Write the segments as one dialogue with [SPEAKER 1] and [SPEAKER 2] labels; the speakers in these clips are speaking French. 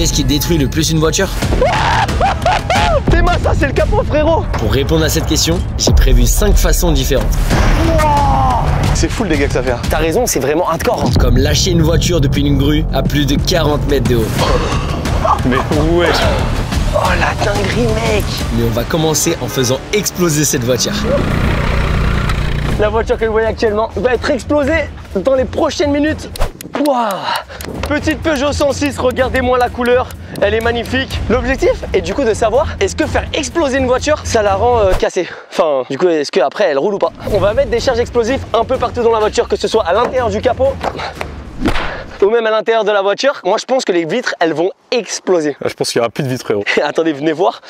[SPEAKER 1] Qu'est-ce qui détruit le plus une voiture?
[SPEAKER 2] Théma, ça c'est le capot, frérot.
[SPEAKER 1] Pour répondre à cette question, j'ai prévu 5 façons différentes.
[SPEAKER 2] C'est fou le dégât que ça fait. T'as raison, c'est vraiment hardcore.
[SPEAKER 1] Comme lâcher une voiture depuis une grue à plus de 40 mètres de haut.
[SPEAKER 2] Mais ouais. Oh la dinguerie, mec.
[SPEAKER 1] Mais on va commencer en faisant exploser cette voiture.
[SPEAKER 2] La voiture que vous voyez actuellement va être explosée dans les prochaines minutes. Waouh! Petite Peugeot 106, regardez-moi la couleur, elle est magnifique. L'objectif est du coup de savoir, est-ce que faire exploser une voiture, ça la rend cassée? Enfin, du coup, est-ce qu'après elle roule ou pas? On va mettre des charges explosives un peu partout dans la voiture, que ce soit à l'intérieur du capot ou même à l'intérieur de la voiture. Moi je pense que les vitres elles vont exploser.
[SPEAKER 3] Je pense qu'il n'y aura plus de vitres, frérot.
[SPEAKER 2] Attendez, venez voir.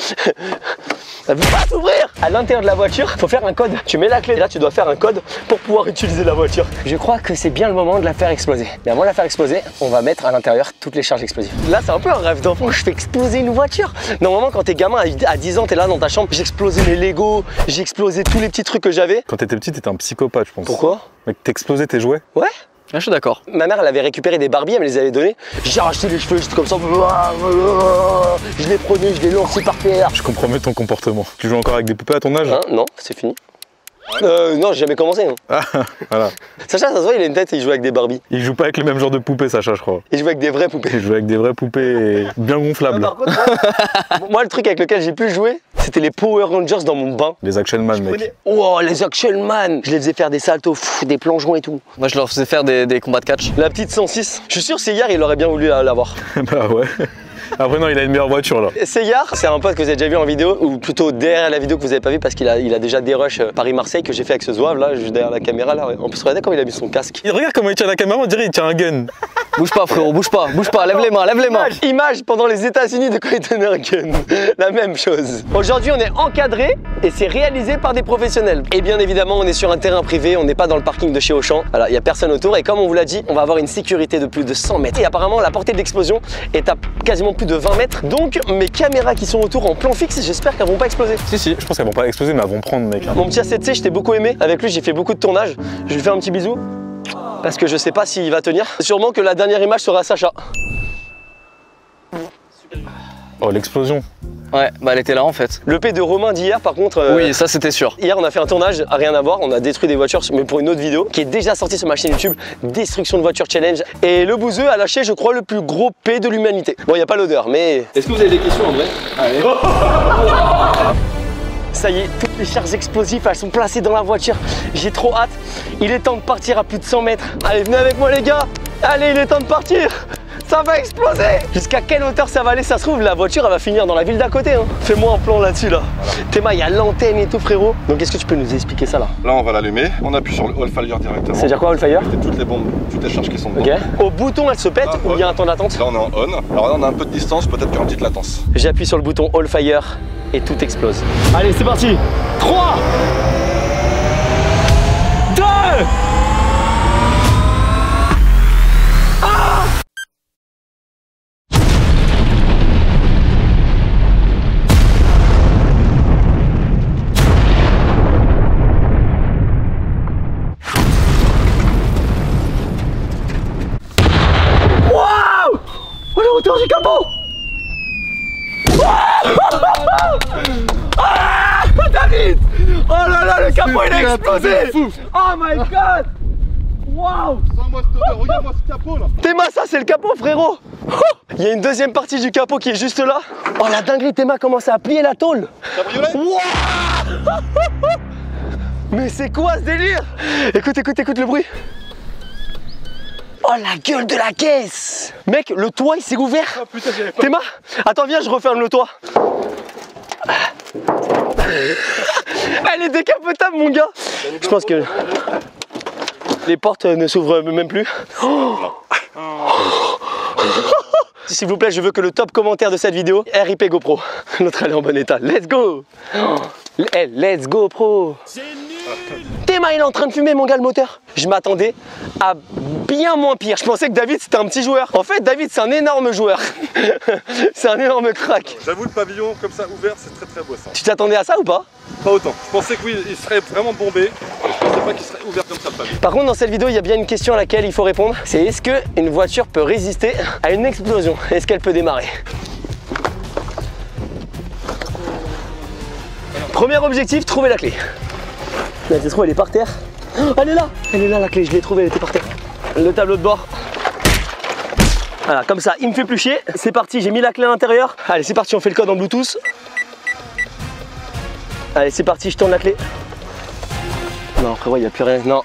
[SPEAKER 2] Elle veut pas s'ouvrir. À l'intérieur de la voiture, faut faire un code. Tu mets la clé, là tu dois faire un code pour pouvoir utiliser la voiture. Je crois que c'est bien le moment de la faire exploser. Mais avant de la faire exploser, on va mettre à l'intérieur toutes les charges explosives. Là c'est un peu un rêve d'enfant, je fais exploser une voiture. Normalement quand t'es gamin à 10 ans, t'es là dans ta chambre, j'ai explosé mes Lego, j'ai explosé tous les petits trucs que j'avais.
[SPEAKER 3] Quand t'étais petit, t'étais un psychopathe, je pense.
[SPEAKER 2] Pourquoi?
[SPEAKER 3] Mec, t'explosais tes jouets?
[SPEAKER 2] Ouais.
[SPEAKER 4] Ah, je suis d'accord.
[SPEAKER 2] Ma mère elle avait récupéré des Barbies, elle me les avait données. J'ai arraché les cheveux, j'étais comme ça. Je les prenais, je les lançais par terre.
[SPEAKER 3] Je comprends mieux ton comportement. Tu joues encore avec des poupées à ton âge?
[SPEAKER 2] Hein? Non, c'est fini. Non, j'ai jamais commencé. Hein.
[SPEAKER 3] Ah, voilà.
[SPEAKER 2] Sacha, ça se voit, il a une tête et il joue avec des Barbies.
[SPEAKER 3] Il joue pas avec le même genre de poupées, Sacha, je crois.
[SPEAKER 2] Il joue avec des vraies poupées.
[SPEAKER 3] Il joue avec des vraies poupées bien gonflables.
[SPEAKER 2] Par contre, moi, le truc avec lequel j'ai pu jouer, c'était les Power Rangers dans mon bain.
[SPEAKER 3] Les Action Man, mec.
[SPEAKER 2] Oh, les Action Man. Je les faisais faire des saltos, des plongeons et tout.
[SPEAKER 4] Moi, je leur faisais faire des combats de catch.
[SPEAKER 2] La petite 106, je suis sûr Seyar, il aurait bien voulu l'avoir.
[SPEAKER 3] Bah ouais. Après non, il a une meilleure voiture là.
[SPEAKER 2] Seyar, c'est un pote que vous avez déjà vu en vidéo, ou plutôt derrière la vidéo que vous avez pas vu parce qu'il a déjà des rushs Paris-Marseille que j'ai fait avec ce zouave là, juste derrière la caméra là. En plus, regardez comment il a mis son casque.
[SPEAKER 3] Il regarde comment il tient la caméra, on dirait il tient un gun.
[SPEAKER 4] Bouge pas, frérot, bouge pas, lève les mains, lève les mains.
[SPEAKER 2] Image pendant les États-Unis de quand il tenait un gun. La même chose. Aujourd'hui, on est encadré et c'est réalisé par des professionnels. Et bien évidemment, on est sur un terrain privé, on n'est pas dans le parking de chez Auchan. Voilà, il n'y a personne autour et comme on vous l'a dit, on va avoir une sécurité de plus de 100 mètres. Et apparemment, la portée de l'explosion est à quasiment plus de 20 mètres. Donc, mes caméras qui sont autour en plan fixe, j'espère qu'elles vont pas exploser.
[SPEAKER 3] Si, je pense qu'elles vont pas exploser, mais elles vont prendre, mec.
[SPEAKER 2] Mon petit A7C, je t'ai beaucoup aimé. Avec lui, j'ai fait beaucoup de tournages. Je lui fais un petit bisou. Parce que je sais pas s'il va tenir. Sûrement que la dernière image sera Sacha.
[SPEAKER 3] Oh, l'explosion.
[SPEAKER 4] Ouais, bah elle était là en fait.
[SPEAKER 2] Le P de Romain d'hier, par contre.
[SPEAKER 4] Oui, ça c'était sûr.
[SPEAKER 2] Hier, on a fait un tournage, rien à voir. On a détruit des voitures, mais pour une autre vidéo qui est déjà sortie sur ma chaîne YouTube, Destruction de voiture challenge. Et le bouseux a lâché, je crois, le plus gros P de l'humanité. Bon, il n'y a pas l'odeur, mais. Est-ce que vous avez des questions en vrai? Allez. Ça y est, toutes les charges explosives, elles sont placées dans la voiture. J'ai trop hâte. Il est temps de partir à plus de 100 mètres. Allez, venez avec moi les gars. Allez, il est temps de partir. Ça va exploser. Jusqu'à quelle hauteur ça va aller? Ça se trouve, la voiture, elle va finir dans la ville d'à côté. Hein. Fais-moi un plan là-dessus, là. Théma, il y a l'antenne et tout, frérot. Donc, est-ce que tu peux nous expliquer ça, là?
[SPEAKER 5] Là, on va l'allumer. On appuie sur le All Fire directement.
[SPEAKER 2] C'est-à-dire quoi, All Fire?
[SPEAKER 5] C'est toutes les bombes, toutes les charges qui sont dedans.
[SPEAKER 2] Ok. Au bouton, elle se pète ou il y a un temps d'attente?
[SPEAKER 5] Là, on est en on. Alors là, on a un peu de distance, peut-être qu'il y a une petite latence.
[SPEAKER 2] J'appuie sur le bouton All Fire et tout explose. Allez, c'est parti. 3, 2, hauteur du capot. Ah, David! Oh là là, le capot il a explosé! Oh my god! Waouh!
[SPEAKER 5] Regarde-moi ce capot là!
[SPEAKER 2] Théma, ça c'est le capot, frérot! Il y a une deuxième partie du capot qui est juste là. Oh la dinguerie, Théma commence à plier la tôle!
[SPEAKER 5] Cabriolet?
[SPEAKER 2] Wow. Mais c'est quoi ce délire? Écoute le bruit! Oh la gueule de la caisse! Mec, le toit il s'est ouvert!
[SPEAKER 5] Oh putain, j'avais pas.
[SPEAKER 2] Théma, attends, viens, je referme le toit. Elle est décapotable, mon gars! Je pense que les portes ne s'ouvrent même plus. Oh. S'il vous plaît, je veux que le top commentaire de cette vidéo, RIP GoPro. L'autre elle est en bon état. Let's go! Hey, let's go pro! C'est nul! il est en train de fumer mon gars le moteur. Je m'attendais à bien moins pire. Je pensais que David c'était un petit joueur. En fait David c'est un énorme joueur. C'est un énorme crack.
[SPEAKER 5] J'avoue, le pavillon comme ça ouvert, c'est très beau ça.
[SPEAKER 2] Tu t'attendais à ça ou pas?
[SPEAKER 5] Pas autant. Je pensais que oui, il serait vraiment bombé. Je pensais pas qu'il serait ouvert comme ça le pavillon.
[SPEAKER 2] Par contre dans cette vidéo il y a bien une question à laquelle il faut répondre. C'est est-ce qu'une voiture peut résister à une explosion? Est-ce qu'elle peut démarrer? Premier objectif, trouver la clé. Là, tu trouves, elle est par terre. Oh, elle est là la clé, je l'ai trouvée, elle était par terre. Le tableau de bord. Voilà, comme ça, il me fait plus chier. C'est parti, j'ai mis la clé à l'intérieur. Allez, c'est parti, on fait le code en Bluetooth. Allez, c'est parti, je tourne la clé. Non, frérot, il n'y a plus rien. Non.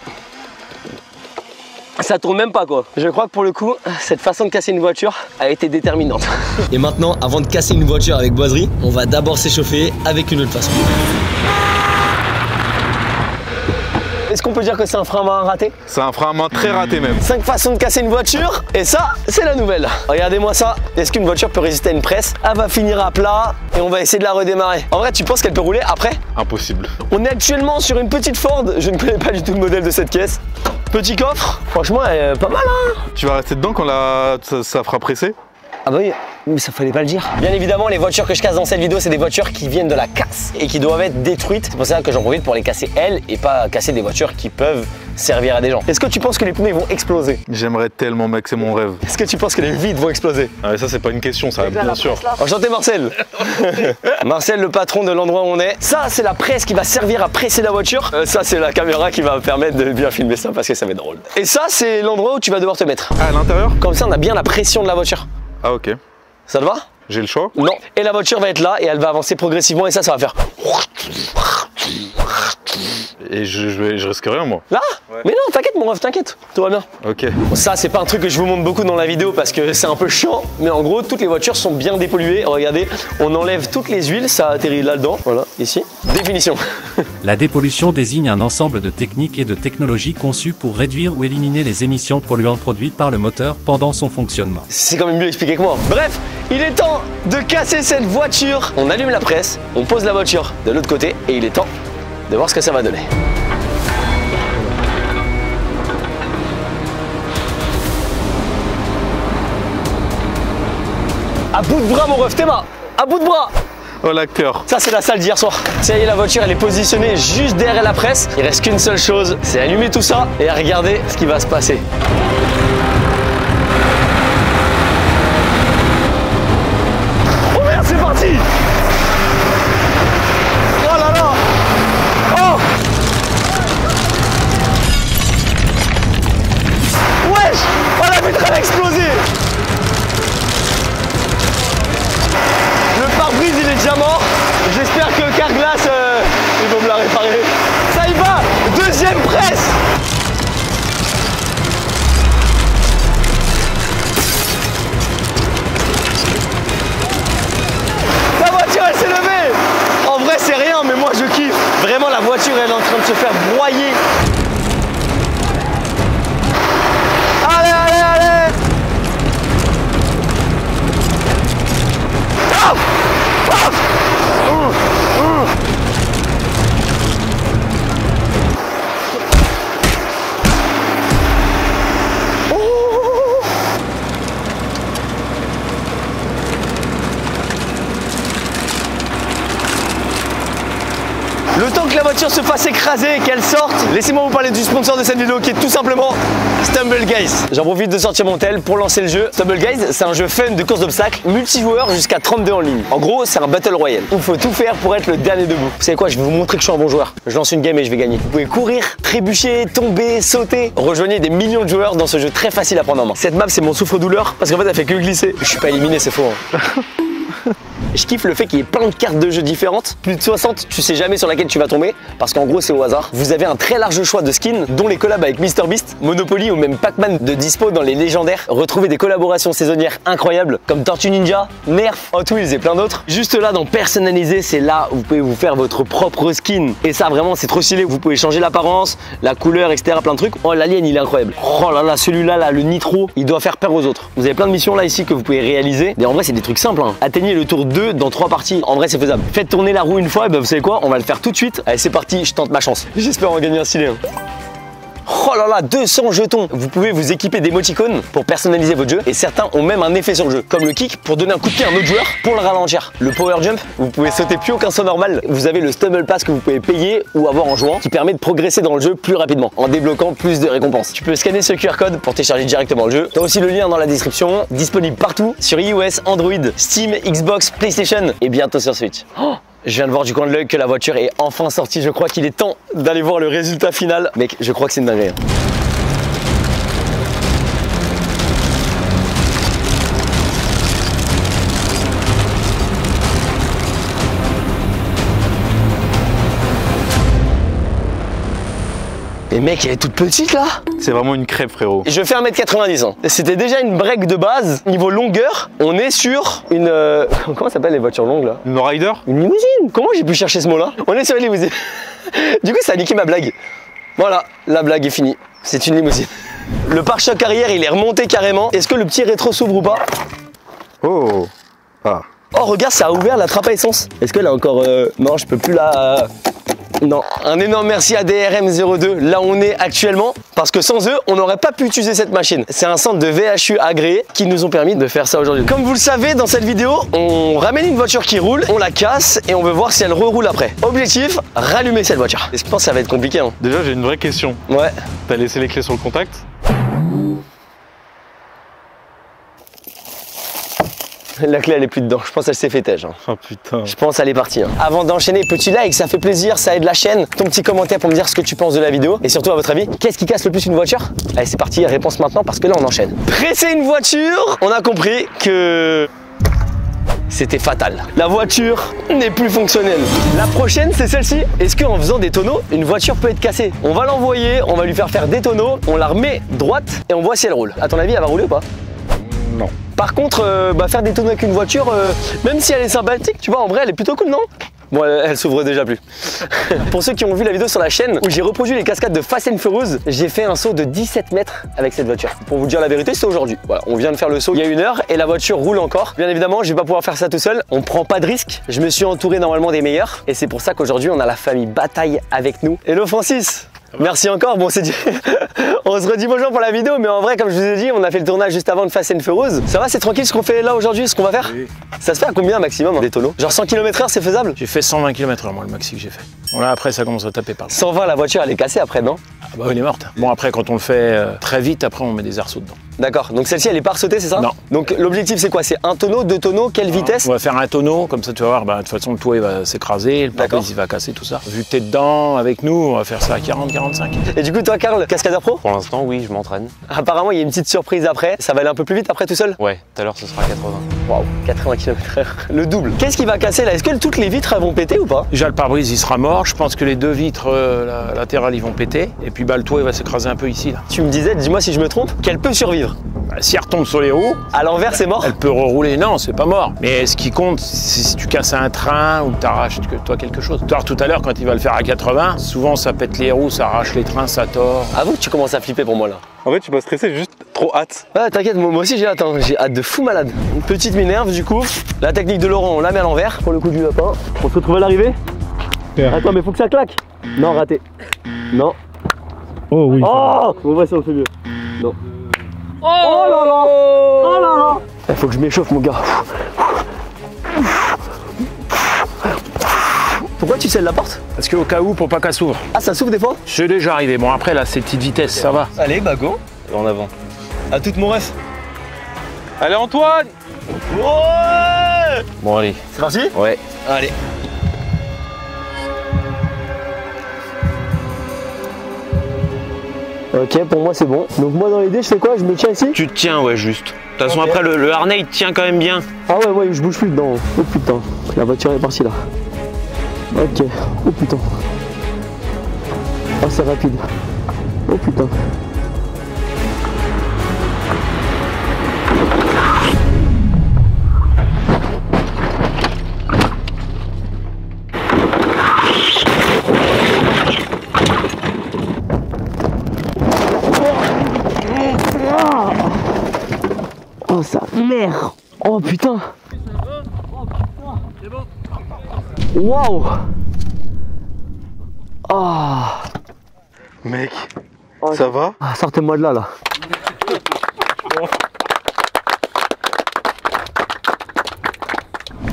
[SPEAKER 2] Ça tourne même pas quoi. Je crois que pour le coup, cette façon de casser une voiture a été déterminante.
[SPEAKER 1] Et maintenant, avant de casser une voiture avec boiserie, on va d'abord s'échauffer avec une autre façon.
[SPEAKER 2] Est-ce qu'on peut dire que c'est un frein à main raté?
[SPEAKER 3] C'est un frein à main très raté même.
[SPEAKER 2] 5 façons de casser une voiture, et ça, c'est la nouvelle. Regardez-moi ça. Est-ce qu'une voiture peut résister à une presse? Elle va finir à plat et on va essayer de la redémarrer. En vrai, tu penses qu'elle peut rouler après?
[SPEAKER 3] Impossible.
[SPEAKER 2] On est actuellement sur une petite Ford. Je ne connais pas du tout le modèle de cette caisse. Petit coffre. Franchement, elle est pas mal, hein?
[SPEAKER 3] Tu vas rester dedans quand ça fera presser?
[SPEAKER 2] Ah bah oui, mais ça fallait pas le dire. Bien évidemment, les voitures que je casse dans cette vidéo, c'est des voitures qui viennent de la casse et qui doivent être détruites. C'est pour ça que j'en profite pour les casser elles et pas casser des voitures qui peuvent servir à des gens. Est-ce que tu penses que les pneus vont exploser?
[SPEAKER 3] J'aimerais tellement, mec, c'est mon rêve.
[SPEAKER 2] Est-ce que tu penses que les vitres vont exploser?
[SPEAKER 3] Ah, mais ça, c'est pas une question, ça, bien sûr.
[SPEAKER 2] Enchanté Marcel. Marcel, le patron de l'endroit où on est. Ça, c'est la presse qui va servir à presser la voiture. Ça, c'est la caméra qui va me permettre de bien filmer ça parce que ça va être drôle. Et ça, c'est l'endroit où tu vas devoir te mettre.
[SPEAKER 3] Ah, à l'intérieur?
[SPEAKER 2] Comme ça, on a bien la pression de la voiture.
[SPEAKER 3] Ah, ok.
[SPEAKER 2] Ça te va?
[SPEAKER 3] J'ai le choix?
[SPEAKER 2] Non. Et la voiture va être là et elle va avancer progressivement et ça va faire...
[SPEAKER 3] Et je risque rien, moi.
[SPEAKER 2] Là? Ouais. Mais non, t'inquiète mon ref, t'inquiète, tout va bien.
[SPEAKER 3] Ok.
[SPEAKER 2] Bon, ça, c'est pas un truc que je vous montre beaucoup dans la vidéo parce que c'est un peu chiant, mais en gros, toutes les voitures sont bien dépolluées. Regardez, on enlève toutes les huiles, ça atterrit là-dedans, voilà, ici. Définition.
[SPEAKER 6] La dépollution désigne un ensemble de techniques et de technologies conçues pour réduire ou éliminer les émissions polluantes produites par le moteur pendant son fonctionnement.
[SPEAKER 2] C'est quand même mieux expliqué que moi. Bref, il est temps de casser cette voiture. On allume la presse, on pose la voiture de l'autre côté et il est temps de voir ce que ça va donner. À bout de bras mon ref, Théma, à bout de bras.
[SPEAKER 3] Oh l'acteur.
[SPEAKER 2] Ça c'est la salle d'hier soir. Ça y est, la voiture elle est positionnée juste derrière la presse. Il reste qu'une seule chose, c'est allumer tout ça et regarder ce qui va se passer. Oh merde, c'est parti. Oh là là. Oh. Wesh. Oh la vitre elle a explosé. Le pare-brise il est déjà mort. J'espère que Carglass ils vont me la réparer. Ça y va. Deuxième presse. La voiture elle s'est levée. En vrai c'est rien mais moi je kiffe. Vraiment la voiture elle est en train de se faire broyer. Allez, allez, allez. Ah. Ah. Le temps que la voiture se fasse écraser et qu'elle sorte, laissez-moi vous parler du sponsor de cette vidéo qui est tout simplement Stumble Guys. J'en profite de sortir mon tel pour lancer le jeu. Stumble Guys, c'est un jeu fun de course d'obstacles, multijoueur jusqu'à 32 en ligne. En gros, c'est un battle royale. Il faut tout faire pour être le dernier debout. Vous savez quoi, je vais vous montrer que je suis un bon joueur. Je lance une game et je vais gagner. Vous pouvez courir, trébucher, tomber, sauter. Rejoignez des millions de joueurs dans ce jeu très facile à prendre en main. Cette map, c'est mon souffre-douleur parce qu'en fait, elle fait que glisser. Je suis pas éliminé, c'est faux. Hein. Je kiffe le fait qu'il y ait plein de cartes de jeux différentes, plus de 60, tu sais jamais sur laquelle tu vas tomber, parce qu'en gros c'est au hasard. Vous avez un très large choix de skins, dont les collabs avec MrBeast, Monopoly ou même Pac-Man de dispo dans les légendaires. Retrouvez des collaborations saisonnières incroyables, comme Tortue Ninja, Nerf, Hot Wheels et plein d'autres. Juste là dans personnaliser, c'est là où vous pouvez vous faire votre propre skin. Et ça vraiment c'est trop stylé, vous pouvez changer l'apparence, la couleur, etc. Plein de trucs. Oh l'alien il est incroyable. Oh là là, celui-là là, le nitro, il doit faire peur aux autres. Vous avez plein de missions là ici que vous pouvez réaliser. Et en vrai c'est des trucs simples, hein. Atteignez le tour 2 2 dans 3 parties. En vrai, c'est faisable. Faites tourner la roue une fois, et ben vous savez quoi, on va le faire tout de suite. Allez, c'est parti, je tente ma chance. J'espère en gagner un stylé. Oh là là, 200 jetons. Vous pouvez vous équiper d'émoticônes pour personnaliser votre jeu et certains ont même un effet sur le jeu, comme le kick pour donner un coup de pied à un autre joueur pour le ralentir. Le power jump, vous pouvez sauter plus haut qu'un saut normal. Vous avez le stumble pass que vous pouvez payer ou avoir en jouant qui permet de progresser dans le jeu plus rapidement en débloquant plus de récompenses. Tu peux scanner ce QR code pour télécharger directement le jeu. Tu as aussi le lien dans la description, disponible partout sur iOS, Android, Steam, Xbox, PlayStation et bientôt sur Switch. Oh, je viens de voir du coin de l'œil que la voiture est enfin sortie. Je crois qu'il est temps d'aller voir le résultat final. Mec, je crois que c'est une dinguerie. Et mec, elle est toute petite là.
[SPEAKER 3] C'est vraiment une crêpe, frérot.
[SPEAKER 2] Je fais 1m90 hein. C'était déjà une break de base. Niveau longueur, on est sur une... Comment s'appelle les voitures longues là?
[SPEAKER 3] Une rider?
[SPEAKER 2] Une limousine. Comment j'ai pu chercher ce mot là? On est sur une limousine. Du coup ça a niqué ma blague. Voilà, la blague est finie. C'est une limousine. Le pare-choc arrière il est remonté carrément. Est-ce que le petit rétro s'ouvre ou pas?
[SPEAKER 3] Oh. Ah.
[SPEAKER 2] Oh regarde, ça a ouvert la trappe à essence. Est-ce que là encore... Non, je peux plus la... Non, un énorme merci à DRM02, là où on est actuellement, parce que sans eux, on n'aurait pas pu utiliser cette machine. C'est un centre de VHU agréé qui nous ont permis de faire ça aujourd'hui. Comme vous le savez, dans cette vidéo, on ramène une voiture qui roule, on la casse et on veut voir si elle reroule après. Objectif, rallumer cette voiture. Et je pense que ça va être compliqué. Hein.
[SPEAKER 3] Déjà, j'ai une vraie question.
[SPEAKER 2] Ouais.
[SPEAKER 3] T'as laissé les clés sur le contact?
[SPEAKER 2] La clé elle est plus dedans, je pense qu'elle s'est fait têche. Hein.
[SPEAKER 3] Oh putain.
[SPEAKER 2] Je pense qu'elle est partie. Hein. Avant d'enchaîner, petit like, ça fait plaisir, ça aide la chaîne. Ton petit commentaire pour me dire ce que tu penses de la vidéo. Et surtout à votre avis, qu'est-ce qui casse le plus une voiture? Allez c'est parti, réponse maintenant parce que là on enchaîne. Presser une voiture, on a compris que... c'était fatal. La voiture n'est plus fonctionnelle. La prochaine, c'est celle-ci. Est-ce qu'en faisant des tonneaux, une voiture peut être cassée? On va l'envoyer, on va lui faire des tonneaux, on la remet droite et on voit si elle roule. À ton avis, elle va rouler ou pas?
[SPEAKER 3] Non.
[SPEAKER 2] Par contre, faire des tonneaux avec une voiture, même si elle est sympathique, tu vois, en vrai, elle est plutôt cool, non? Bon, elle s'ouvre déjà plus. Pour ceux qui ont vu la vidéo sur la chaîne où j'ai reproduit les cascades de Fast and Furious, j'ai fait un saut de 17 mètres avec cette voiture. Pour vous dire la vérité, c'est aujourd'hui. Voilà, on vient de faire le saut il y a 1 heure et la voiture roule encore. Bien évidemment, je vais pas pouvoir faire ça tout seul. On prend pas de risque. Je me suis entouré normalement des meilleurs et c'est pour ça qu'aujourd'hui, on a la famille Bataille avec nous. Hello Francis. Merci encore, bon c'est dit. On se redit bonjour pour la vidéo, mais en vrai comme je vous ai dit, on a fait le tournage juste avant de Fast and Furious. Ça va, c'est tranquille ce qu'on fait là aujourd'hui, ce qu'on va faire? Oui. Ça se fait à combien maximum hein, des tonneaux? Genre 100 km/h c'est faisable?
[SPEAKER 7] J'ai fait 120 km/h moi le maxi que j'ai fait. Bon là après ça commence à taper par là.
[SPEAKER 2] 120 la voiture elle est cassée après non?
[SPEAKER 7] Ah bah elle est morte. Bon après quand on le fait très vite, après on met des arceaux dedans.
[SPEAKER 2] D'accord, donc celle-ci elle est pas ressautée c'est ça? Non. Donc l'objectif c'est quoi? C'est un tonneau, 2 tonneaux, quelle vitesse?
[SPEAKER 7] On va faire un tonneau, comme ça tu vas voir, bah, de toute façon le toit il va s'écraser, le pare-brise il va casser tout ça. Vu que t'es dedans avec nous, on va faire ça à 40-45.
[SPEAKER 2] Et du coup toi Karl, cascadeur pro?
[SPEAKER 8] Pour l'instant oui, je m'entraîne.
[SPEAKER 2] Apparemment il y a une petite surprise après, ça va aller un peu plus vite après tout seul?
[SPEAKER 8] Ouais, tout à l'heure ce sera 80.
[SPEAKER 2] Waouh, 80 km/h, le double. Qu'est-ce qui va casser là? Est-ce que toutes les vitres elles vont péter ou pas?
[SPEAKER 7] Déjà le pare-brise il sera mort, je pense que les 2 vitres latérales ils vont péter, et puis bah, le toit il va s'écraser un peu ici là.
[SPEAKER 2] Tu me disais, dis-moi si je me trompe, qu'elle peut survivre?
[SPEAKER 7] Bah, si elle retombe sur les roues,
[SPEAKER 2] à l'envers c'est mort?
[SPEAKER 7] Elle peut rerouler, non c'est pas mort. Mais ce qui compte, c'est si tu casses un train ou que t'arraches toi quelque chose. Toi tout à l'heure quand il va le faire à 80, souvent ça pète les roues, ça arrache les trains, ça tord.
[SPEAKER 2] Avoue que tu commences à flipper pour moi là.
[SPEAKER 3] En fait, tu vas stresser, j'ai juste trop hâte.
[SPEAKER 2] Ouais, t'inquiète, moi aussi j'ai hâte, hein. J'ai hâte de fou malade. Une petite m'énerve du coup. La technique de Laurent, on la met à l'envers pour le coup du lapin. On se retrouve à l'arrivée. Attends, mais faut que ça claque. Non, raté. Non.
[SPEAKER 9] Oh oui.
[SPEAKER 2] Oh, on va ça, on fait mieux. Non. Oh là là. Oh là là. Il faut que je m'échauffe mon gars. Pourquoi tu scelles la porte?
[SPEAKER 7] Parce qu'au cas où, pour pas qu'elle s'ouvre.
[SPEAKER 2] Ah, ça s'ouvre des fois?
[SPEAKER 7] C'est déjà arrivé. Bon après là c'est petite vitesse, ça va.
[SPEAKER 2] Allez, bah go.
[SPEAKER 8] En avant.
[SPEAKER 2] À toute mon ref.
[SPEAKER 3] Allez Antoine!
[SPEAKER 2] Ouais.
[SPEAKER 8] Bon allez.
[SPEAKER 2] C'est parti?
[SPEAKER 8] Ouais.
[SPEAKER 2] Allez. Ok, pour moi c'est bon. Donc moi dans l'idée je fais quoi? Je me tiens ici?
[SPEAKER 8] Tu te tiens ouais juste. De toute façon après le harnais il tient quand même bien.
[SPEAKER 2] Ah ouais je bouge plus dedans. Oh putain, la voiture est partie là. Ok, oh putain. Oh c'est rapide. Oh putain. Oh sa mère. Oh putain. Waouh. Oh.
[SPEAKER 3] Mec, ça va?
[SPEAKER 2] Ah, sortez-moi de là.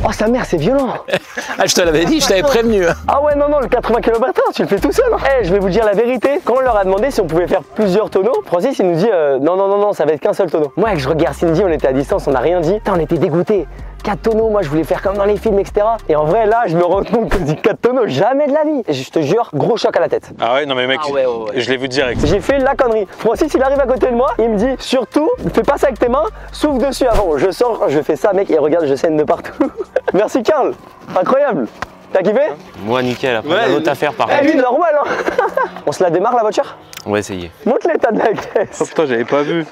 [SPEAKER 2] Oh sa mère, c'est violent.
[SPEAKER 7] Ah, je te l'avais dit, je t'avais prévenu.
[SPEAKER 2] Ah ouais, non, le 80 km/h, tu le fais tout seul. Eh, je vais vous dire la vérité. Quand on leur a demandé si on pouvait faire plusieurs tonneaux, Francis, il nous dit non, ça va être qu'un seul tonneau. Moi, que je regarde Cindy, on était à distance, on n'a rien dit. Putain, on était dégoûtés. 4 tonneaux, moi je voulais faire comme dans les films, etc. Et en vrai, là, je me rends compte que je dis 4 tonneaux, jamais de la vie. Et je te jure, gros choc à la tête.
[SPEAKER 3] Ah ouais, non mais mec,
[SPEAKER 4] Ah ouais.
[SPEAKER 3] je l'ai vu direct.
[SPEAKER 2] J'ai fait la connerie. Francis, il arrive à côté de moi, il me dit surtout, fais pas ça avec tes mains, souffle dessus avant. Je sors, je fais ça, mec, et regarde, je saigne de partout. Merci, Karl. Incroyable. T'as kiffé?
[SPEAKER 8] Moi, nickel. Après, il y a d'autres affaires par
[SPEAKER 2] Eh,
[SPEAKER 8] contre.
[SPEAKER 2] lui, normal, hein. On se la démarre, la voiture?
[SPEAKER 8] On va essayer.
[SPEAKER 2] Montre l'état de la
[SPEAKER 3] Oh
[SPEAKER 2] caisse.
[SPEAKER 3] putain, j'avais pas vu.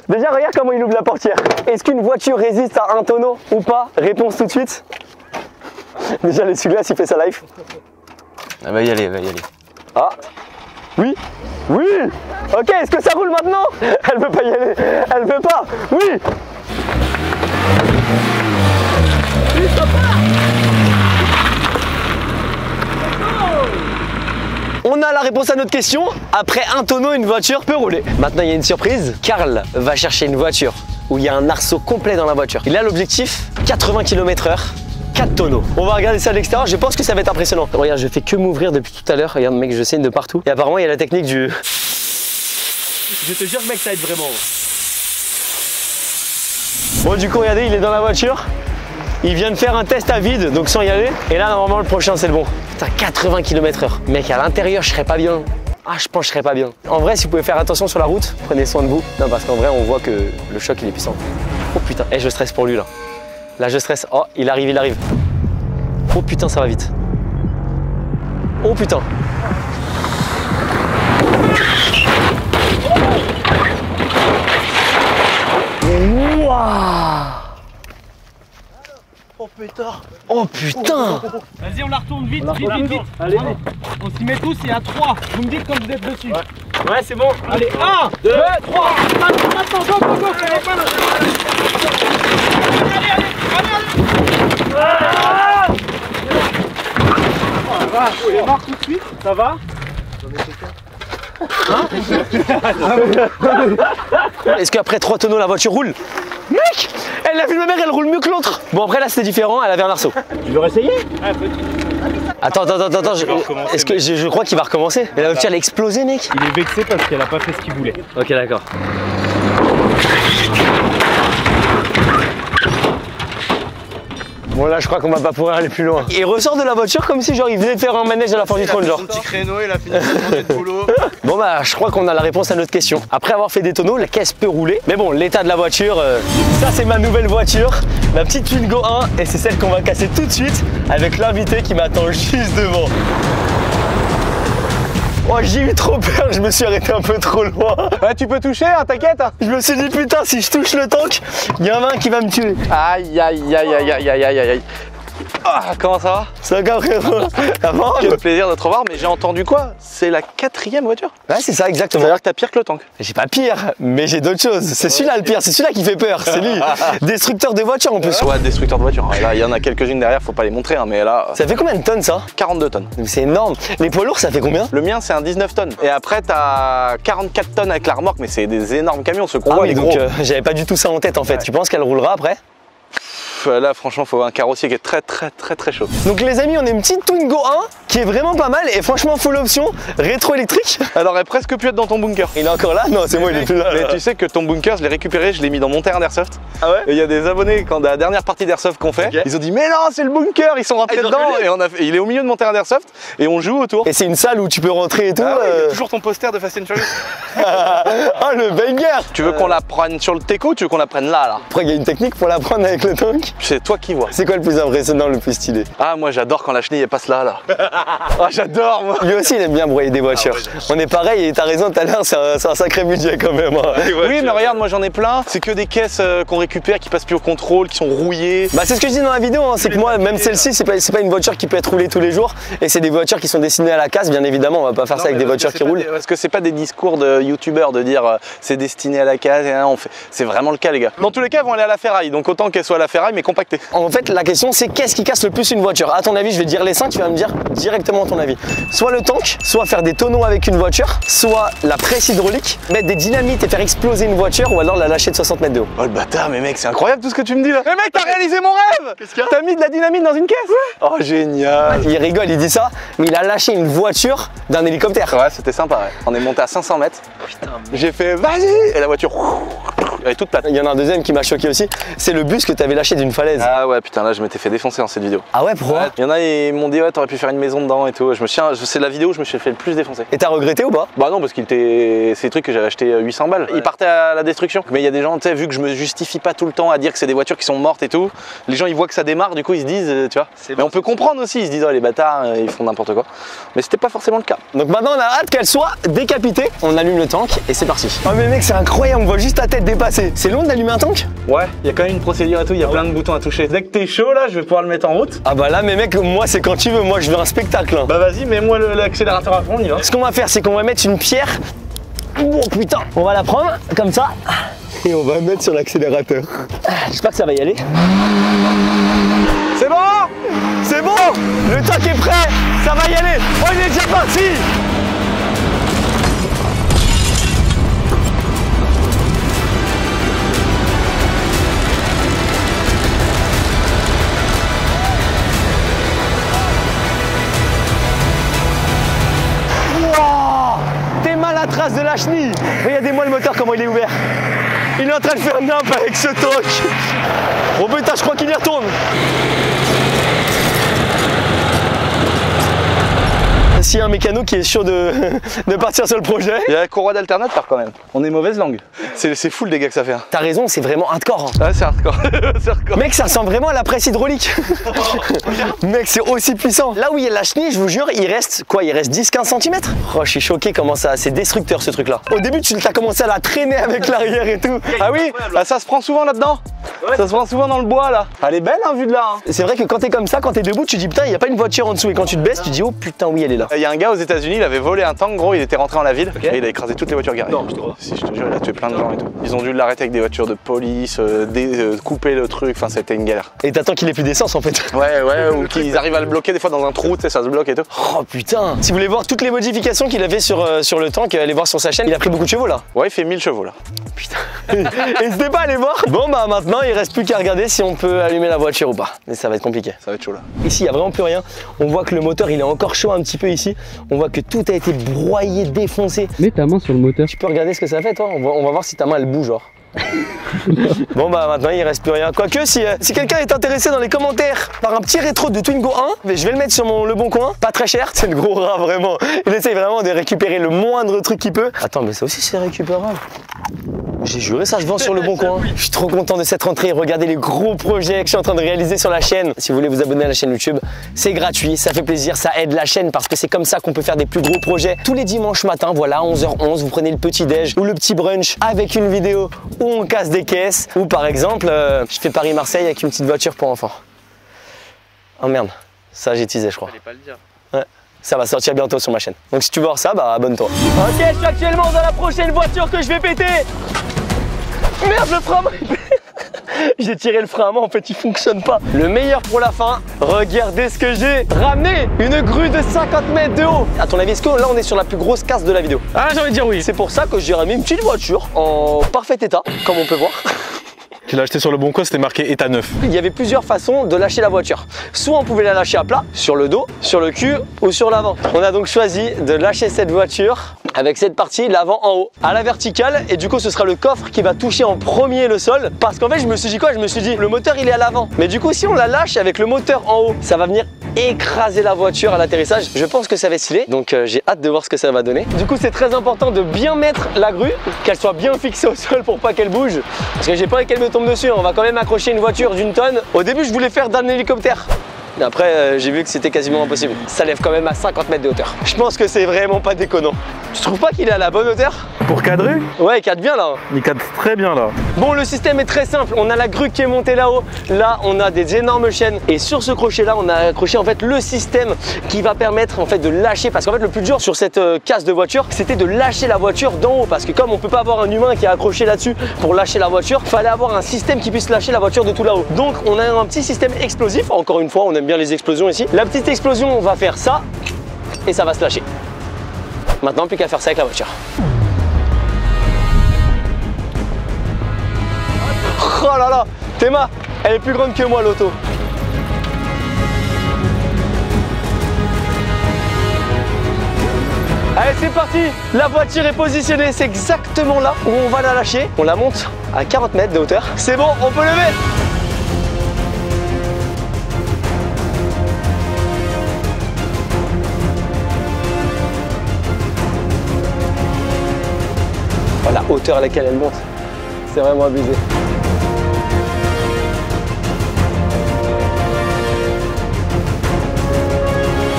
[SPEAKER 2] Déjà, regarde comment il ouvre la portière. Est-ce qu'une voiture résiste à un tonneau ou pas? Réponse tout de suite. Déjà, l'essuie-glace, il fait sa life.
[SPEAKER 8] Ah, va y aller.
[SPEAKER 2] Ah. Oui. Oui. Ok, est-ce que ça roule maintenant? Elle veut pas y aller. Elle veut pas. Oui. Oui, ça part. On a la réponse à notre question. Après un tonneau, une voiture peut rouler. Maintenant, il y a une surprise. Karl va chercher une voiture où il y a un arceau complet dans la voiture. Il a l'objectif 80 km/h, 4 tonneaux. On va regarder ça de l'extérieur. Je pense que ça va être impressionnant. Regarde, je fais que m'ouvrir depuis tout à l'heure. Regarde, mec, je saigne de partout. Et apparemment, il y a la technique du... Je te jure, mec, ça aide vraiment. Bon, du coup, regardez, il est dans la voiture. Il vient de faire un test à vide, donc sans y aller. Et là, normalement, le prochain, c'est le bon. Putain, 80 km/h. Mec, à l'intérieur, je serais pas bien. Ah, je pense que je serais pas bien. En vrai, si vous pouvez faire attention sur la route, prenez soin de vous. Non, parce qu'en vrai, on voit que le choc, il est puissant. Oh putain, eh, je stresse pour lui, là. Là, je stresse. Oh, il arrive. Oh putain, ça va vite. Oh putain. Wouah. Oh putain.
[SPEAKER 9] Vas-y, on la retourne vite. Allez, on s'y met tous et à 3. Vous me dites quand vous êtes dessus. Ouais, c'est bon. Allez, 1, 2, 3. Maintenant, go. Allez. On démarre tout de suite, ça va?
[SPEAKER 2] Est-ce qu'après 3 tonneaux, la voiture roule? Mec, elle a vu ma mère, elle roule mieux que l'autre. Bon, après là, c'était différent, elle avait un arceau.
[SPEAKER 9] Tu veux réessayer?
[SPEAKER 2] Attends, est-ce que je crois qu'il va recommencer? Et la voiture, elle a explosé, mec.
[SPEAKER 9] Il est vexé parce qu'elle a pas fait ce qu'il voulait.
[SPEAKER 2] Ok, d'accord. Bon, là, je crois qu'on va pas pouvoir aller plus loin. Il ressort de la voiture comme si, genre, il venait de faire un manège à la fin du trône, genre.
[SPEAKER 5] Petit créneau, il a fini son boulot.
[SPEAKER 2] Bon, bah, je crois qu'on a la réponse à notre question. Après avoir fait des tonneaux, la caisse peut rouler. Mais bon, l'état de la voiture, ça, c'est ma nouvelle voiture, la petite Twingo 1. Et c'est celle qu'on va casser tout de suite avec l'invité qui m'attend juste devant. Oh, j'ai eu trop peur, je me suis arrêté un peu trop loin.
[SPEAKER 3] Ouais, tu peux toucher, hein, t'inquiète.
[SPEAKER 2] Je me suis dit, putain, si je touche le tank, il y en a un qui va me tuer.
[SPEAKER 3] Aïe. Ah, comment ça va?
[SPEAKER 2] C'est un gars, frérot. Ça va?
[SPEAKER 3] Quel plaisir de te revoir, mais j'ai entendu quoi? C'est la 4e voiture?
[SPEAKER 2] Ouais, c'est ça, exactement.
[SPEAKER 3] Ça veut dire que t'as pire que le tank.
[SPEAKER 2] J'ai pas pire, mais j'ai d'autres choses. C'est celui-là le pire, c'est celui-là qui fait peur. C'est lui. Destructeur de voitures en plus.
[SPEAKER 3] Ouais, destructeur de voiture. Là, il y en a quelques-unes derrière, faut pas les montrer, hein, mais là,
[SPEAKER 2] Ça fait combien de tonnes ça?
[SPEAKER 3] 42 tonnes.
[SPEAKER 2] C'est énorme. Les poids lourds, ça fait combien?
[SPEAKER 3] Le mien, c'est un 19 tonnes. Et après, t'as 44 tonnes avec la remorque, mais c'est des énormes camions. Ce qu'on voit,
[SPEAKER 2] oui,
[SPEAKER 3] les
[SPEAKER 2] donc
[SPEAKER 3] gros.
[SPEAKER 2] j'avais pas du tout ça en tête en fait. Tu penses qu'elle roulera après?
[SPEAKER 3] Là, franchement, faut un carrossier qui est très chaud.
[SPEAKER 2] Donc les amis, on a une petite Twingo 1 qui est vraiment pas mal et franchement full option, rétro-électrique.
[SPEAKER 3] Elle aurait presque pu être dans ton bunker.
[SPEAKER 2] Il est encore là? Non, c'est moi, il est plus là.
[SPEAKER 3] Mais tu sais que ton bunker, je l'ai récupéré, je l'ai mis dans mon terrain d'airsoft.
[SPEAKER 2] Ah ouais?
[SPEAKER 3] Et il y a des abonnés, quand la dernière partie d'airsoft qu'on fait,
[SPEAKER 2] Ok.
[SPEAKER 3] ils ont dit mais non, c'est le bunker, ils sont rentrés
[SPEAKER 2] ils ont
[SPEAKER 3] dedans
[SPEAKER 2] rigolé.
[SPEAKER 3] et il est au milieu de mon terrain d'airsoft et on joue autour.
[SPEAKER 2] Et c'est une salle où tu peux rentrer et tout.
[SPEAKER 3] Ah ouais, il y a toujours ton poster de Fast and Furious.
[SPEAKER 2] Oh le banger!
[SPEAKER 3] Tu veux qu'on la prenne sur le teco ou tu veux qu'on la prenne là?
[SPEAKER 2] Après, il y a une technique pour la prendre avec le tank.
[SPEAKER 3] C'est toi qui vois.
[SPEAKER 2] C'est quoi le plus impressionnant, le plus stylé?
[SPEAKER 3] Ah, moi j'adore quand la chenille elle passe là. Ah, j'adore moi.
[SPEAKER 2] Lui aussi il aime bien broyer des voitures. On est pareil et t'as raison tout à l'heure, c'est un sacré budget quand même. Hein.
[SPEAKER 3] Oui mais regarde, moi j'en ai plein. C'est que des caisses qu'on récupère, qui passent plus au contrôle, qui sont rouillées.
[SPEAKER 2] Bah c'est ce que je dis dans la vidéo, hein. C'est que moi même celle-ci c'est pas une voiture qui peut être roulée tous les jours. Et c'est des voitures qui sont destinées à la casse, bien évidemment. On va pas faire ça avec des voitures qui roulent.
[SPEAKER 3] Parce que c'est pas des discours de youtubeurs de dire c'est destiné à la casse. C'est vraiment le cas les gars. Dans tous les cas, elles vont aller à la ferraille. Donc autant qu'elle soit à la ferraille mais compactée.
[SPEAKER 2] En fait la question c'est qu'est-ce qui casse le plus une voiture? À ton avis, je vais te dire les 5, tu vas me dire directement ton avis. Soit le tank, soit faire des tonneaux avec une voiture, soit la presse hydraulique, mettre des dynamites et faire exploser une voiture, ou alors la lâcher de 60 mètres de haut.
[SPEAKER 3] Oh le bâtard, mais mec, c'est incroyable tout ce que tu me dis là. Mais mec, t'as réalisé mon rêve. Qu'est-ce qu'il y a? T'as mis de la dynamite dans une caisse? Ouais. Oh génial.
[SPEAKER 2] Il rigole, il dit ça, mais il a lâché une voiture d'un hélicoptère.
[SPEAKER 3] Ouais, c'était sympa, ouais. On est monté à 500 mètres. Putain. J'ai fait vas-y. Et la voiture, elle est toute plate.
[SPEAKER 2] Il y en a un deuxième qui m'a choqué aussi, c'est le bus que t'avais lâché d'une falaise.
[SPEAKER 3] Ah ouais, putain, là je m'étais fait défoncer dans cette vidéo.
[SPEAKER 2] Ah ouais, pourquoi?
[SPEAKER 3] Il y en a, ils m'ont dit ouais, t'aurais pu faire une maison dedans et tout. C'est la vidéo où je me suis fait le plus défoncer.
[SPEAKER 2] Et t'as regretté ou pas?
[SPEAKER 3] Bah non, parce qu'il était. C'est des trucs que j'avais acheté 800 balles. Il partait à la destruction. Mais il y a des gens, tu sais, vu que je me justifie pas tout le temps à dire que c'est des voitures qui sont mortes et tout, les gens ils voient que ça démarre, du coup ils se disent, tu vois. Mais on peut comprendre aussi, ils se disent oh les bâtards, ils font n'importe quoi. Mais c'était pas forcément le cas.
[SPEAKER 2] Donc maintenant on a hâte qu'elle soit décapitée. On allume le tank et c'est parti. Oh mais mec, c'est incroyable, on voit juste ta tête dépasser. C'est long d'allumer un tank?
[SPEAKER 3] Ouais, il y a quand même une procédure et tout, il y a plein de boutons à toucher. Dès que t'es chaud là, je vais pouvoir le mettre en route.
[SPEAKER 2] Ah bah là mais mec, moi c'est quand tu veux, moi je veux un spectacle. Hein.
[SPEAKER 3] Bah vas-y, mets-moi l'accélérateur à fond, on y va.
[SPEAKER 2] Ce qu'on va faire, c'est qu'on va mettre une pierre. Oh putain, on va la prendre comme ça et on va mettre sur l'accélérateur. J'espère que ça va y aller.
[SPEAKER 3] C'est bon?
[SPEAKER 2] C'est bon. Le tank est prêt. Ça va y aller. Oh, il est déjà parti. La trace de la chenille. Regardez-moi le moteur comment il est ouvert. Il est en train de faire nimp avec ce tank. Oh putain, je crois qu'il y retourne. S'il y a un mécano qui est sûr de partir sur le projet.
[SPEAKER 3] Il y a la courroie d'alternateur quand même. On est mauvaise langue. C'est fou le dégât que ça fait. Hein.
[SPEAKER 2] T'as raison, c'est vraiment hardcore. Hein.
[SPEAKER 3] Ouais, c'est hardcore. Hardcore.
[SPEAKER 2] Mec, ça ressemble vraiment à la presse hydraulique. Mec, c'est aussi puissant. Là où il y a la chenille, je vous jure, il reste quoi? Il reste 10-15 cm. Oh, je suis choqué comment ça. C'est destructeur ce truc là. Au début, tu as commencé à la traîner avec l'arrière et tout.
[SPEAKER 3] Ah oui, bah, ça se prend souvent là-dedans. Ouais. Ça se prend souvent dans le bois là. Elle est belle hein, vue de là. Hein.
[SPEAKER 2] C'est vrai que quand t'es comme ça, quand t'es debout, tu dis putain, il n'y a pas une voiture en dessous. Et quand tu te baisses, tu dis oh putain, oui, elle est là.
[SPEAKER 3] Il y a un gars aux États-Unis, il avait volé un tank, gros, il était rentré dans la ville et il a écrasé toutes les voitures garées.
[SPEAKER 2] Non, je te crois.
[SPEAKER 3] Si, je te jure, il a tué plein de gens et tout. Ils ont dû l'arrêter avec des voitures de police, couper le truc, enfin c'était une galère.
[SPEAKER 2] Et t'attends qu'il ait plus d'essence en fait.
[SPEAKER 3] Ouais, ou qu'ils arrivent à le bloquer des fois dans un trou, tu sais, ça se bloque et tout.
[SPEAKER 2] Oh putain. Si vous voulez voir toutes les modifications qu'il a fait sur le tank, allez voir sur sa chaîne, il a pris beaucoup de chevaux là.
[SPEAKER 3] Ouais, il fait 1000 chevaux là.
[SPEAKER 2] Putain. N'hésitez pas à aller voir. Bon bah maintenant il reste plus qu'à regarder si on peut allumer la voiture ou pas. Mais ça va être compliqué.
[SPEAKER 3] Ça va être chaud là.
[SPEAKER 2] Ici il n'y a vraiment plus rien. On voit que le moteur il est encore chaud un petit peu ici. On voit que tout a été broyé, défoncé.
[SPEAKER 10] Mets ta main sur le moteur.
[SPEAKER 2] Tu peux regarder ce que ça fait toi? On va voir si ta main elle bouge genre. Bon bah maintenant il reste plus rien. Quoique si quelqu'un est intéressé dans les commentaires par un petit rétro de Twingo 1, je vais le mettre sur le bon coin, pas très cher, c'est le gros rat vraiment. Il essaye vraiment de récupérer le moindre truc qu'il peut. Attends mais ça aussi c'est récupérable. J'ai juré ça se vend sur le bon coin. Je suis trop content de cette rentrée. Regardez les gros projets que je suis en train de réaliser sur la chaîne. Si vous voulez vous abonner à la chaîne YouTube, c'est gratuit, ça fait plaisir, ça aide la chaîne parce que c'est comme ça qu'on peut faire des plus gros projets. Tous les dimanches matin, voilà, 11h11, vous prenez le petit déj ou le petit brunch avec une vidéo où on casse des caisses. Ou par exemple, je fais Paris-Marseille avec une petite voiture pour enfants. Oh merde, ça j'ai teasé je crois.
[SPEAKER 4] Fallait pas le dire.
[SPEAKER 2] Ouais. Ça va sortir bientôt sur ma chaîne. Donc si tu veux voir ça, bah abonne-toi. Ok, je suis actuellement dans la prochaine voiture que je vais péter. Merde, le frein. J'ai tiré le frein à main, en fait il fonctionne pas. Le meilleur pour la fin, regardez ce que j'ai ramené. Une grue de 50 mètres de haut. À ton avis, est-ce que là on est sur la plus grosse casse de la vidéo?
[SPEAKER 9] Ah, j'ai envie de dire oui.
[SPEAKER 2] C'est pour ça que j'ai ramené une petite voiture en parfait état, comme on peut voir.
[SPEAKER 5] Tu l'as acheté sur le bon coin, c'était marqué état neuf.
[SPEAKER 2] Il y avait plusieurs façons de lâcher la voiture. Soit on pouvait la lâcher à plat, sur le dos, sur le cul ou sur l'avant. On a donc choisi de lâcher cette voiture avec cette partie, l'avant en haut, à la verticale. Et du coup, ce sera le coffre qui va toucher en premier le sol. Parce qu'en fait, je me suis dit quoi? Je me suis dit, le moteur, il est à l'avant. Mais du coup, si on la lâche avec le moteur en haut, ça va venir écraser la voiture à l'atterrissage. Je pense que ça va être stylé. Donc, j'ai hâte de voir ce que ça va donner. Du coup, c'est très important de bien mettre la grue, qu'elle soit bien fixée au sol pour pas qu'elle bouge. Parce que j'ai pas envie qu'elle me tombe dessus. On va quand même accrocher une voiture d'une tonne. Au début, je voulais faire d'un hélicoptère. Mais après, j'ai vu que c'était quasiment impossible. Ça lève quand même à 50 mètres de hauteur. Je pense que c'est vraiment pas déconnant. Tu trouves pas qu'il est à la bonne hauteur?
[SPEAKER 5] Pour cadrer?
[SPEAKER 2] Ouais, il cadre bien là.
[SPEAKER 5] Il cadre très bien là.
[SPEAKER 2] Bon, le système est très simple. On a la grue qui est montée là-haut. Là, on a des énormes chaînes. Et sur ce crochet-là, on a accroché en fait le système qui va permettre en fait de lâcher. Parce qu'en fait, le plus dur sur cette casse de voiture, c'était de lâcher la voiture d'en haut. Parce que comme on peut pas avoir un humain qui est accroché là-dessus pour lâcher la voiture, fallait avoir un système qui puisse lâcher la voiture de tout là-haut. Donc, on a un petit système explosif. Encore une fois, on aime bien les explosions ici. La petite explosion, on va faire ça et ça va se lâcher. Maintenant, plus qu'à faire ça avec la voiture. Oh là là, Théma, elle est plus grande que moi l'auto. Allez, c'est parti. La voiture est positionnée, c'est exactement là où on va la lâcher. On la monte à 40 mètres de hauteur. C'est bon, on peut lever. Oh, la hauteur à laquelle elle monte, c'est vraiment abusé.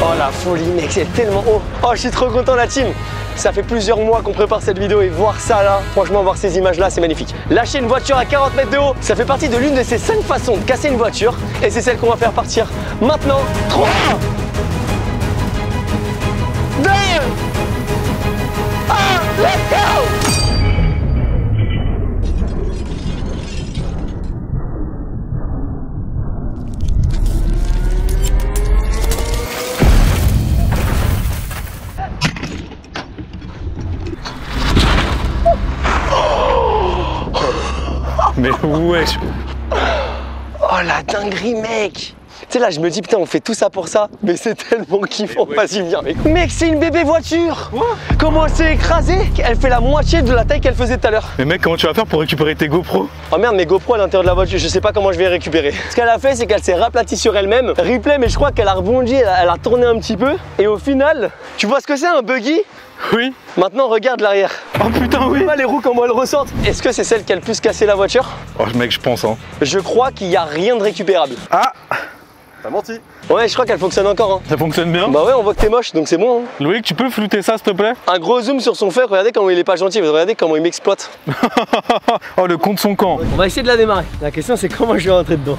[SPEAKER 2] Oh la folie mec, c'est tellement haut. Oh, je suis trop content la team. Ça fait plusieurs mois qu'on prépare cette vidéo et voir ça là, franchement voir ces images là, c'est magnifique. Lâcher une voiture à 40 mètres de haut, ça fait partie de l'une de ces 5 façons de casser une voiture et c'est celle qu'on va faire partir maintenant. 3, 2, 1, let's go!
[SPEAKER 5] Mais wesh.
[SPEAKER 2] Oh la dinguerie mec. Tu sais là je me dis putain on fait tout ça pour ça. Mais c'est tellement kiffant, vas-y viens mec. Mec c'est une bébé voiture. Quoi? Comment elle s'est écrasée? Elle fait la moitié de la taille qu'elle faisait tout à l'heure.
[SPEAKER 5] Mais mec comment tu vas faire pour récupérer tes GoPro?
[SPEAKER 2] Oh merde mes GoPro à l'intérieur de la voiture, je sais pas comment je vais les récupérer. Ce qu'elle a fait c'est qu'elle s'est raplatie sur elle-même. Replay mais je crois qu'elle a rebondi, elle a tourné un petit peu. Et au final, tu vois ce que c'est un buggy?
[SPEAKER 5] Oui.
[SPEAKER 2] Maintenant regarde l'arrière.
[SPEAKER 5] Oh putain oui.
[SPEAKER 2] Les roues comment elles ressortent. Est-ce que c'est celle qui a le plus cassé la voiture?
[SPEAKER 5] Oh mec je pense hein.
[SPEAKER 2] Je crois qu'il n'y a rien de récupérable.
[SPEAKER 5] Ah. T'as menti.
[SPEAKER 2] Ouais je crois qu'elle fonctionne encore hein.
[SPEAKER 5] Ça fonctionne bien?
[SPEAKER 2] Bah ouais on voit que t'es moche donc c'est bon hein.
[SPEAKER 5] Loïc tu peux flouter ça s'il te plaît?
[SPEAKER 2] Un gros zoom sur son fer, regardez comment il est pas gentil, regardez comment il m'exploite.
[SPEAKER 5] Oh le con de son camp.
[SPEAKER 2] On va essayer de la démarrer. La question c'est comment je vais rentrer dedans.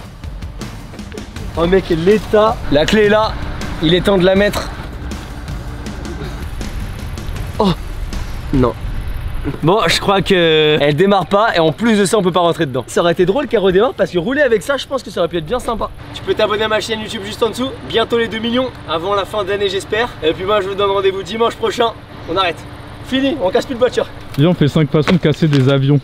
[SPEAKER 2] Oh mec l'état. La clé est là, il est temps de la mettre. Oh non. Bon, je crois que elle démarre pas et en plus de ça, on peut pas rentrer dedans. Ça aurait été drôle qu'elle redémarre parce que rouler avec ça, je pense que ça aurait pu être bien sympa. Tu peux t'abonner à ma chaîne YouTube juste en dessous. Bientôt les 2 millions avant la fin de l'année, j'espère. Et puis moi, je vous donne rendez-vous dimanche prochain. On arrête. Fini, on casse plus de voiture.
[SPEAKER 5] Viens, on fait 5 façons de casser des avions.